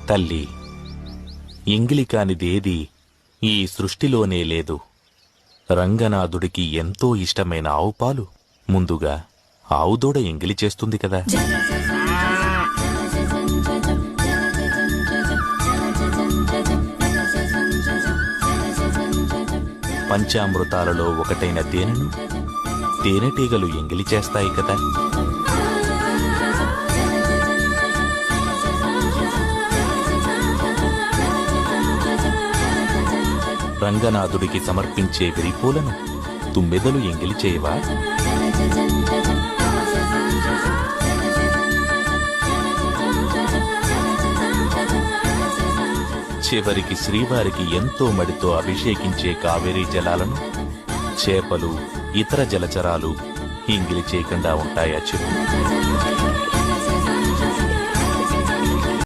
తల్లి, ఎంగిలి కానిదేది ఈ సృష్టిలోనే లేదు. రంగనాథుడికి ఎంతో ఇష్టమైన ఆవుపాలు ముందుగా ఆవుదూడ ఎంగిలి చేస్తుంది కదా. పంచామృతాలలో ఒకటైన తేనెను తేనెటీగలు ఎంగిలి చేస్తాయి కదా. రంగనాథుడికి సమర్పించే విరిపూలను తుమ్మెదలు ఎంగిలి చేయవా? చివరికి శ్రీవారికి ఎంతో మడితో అభిషేకించే కావేరీ జలాలను చేపలు, ఇతర జలచరాలు ఎంగిలి చేయకుండా ఉంటాయా చెప్పు?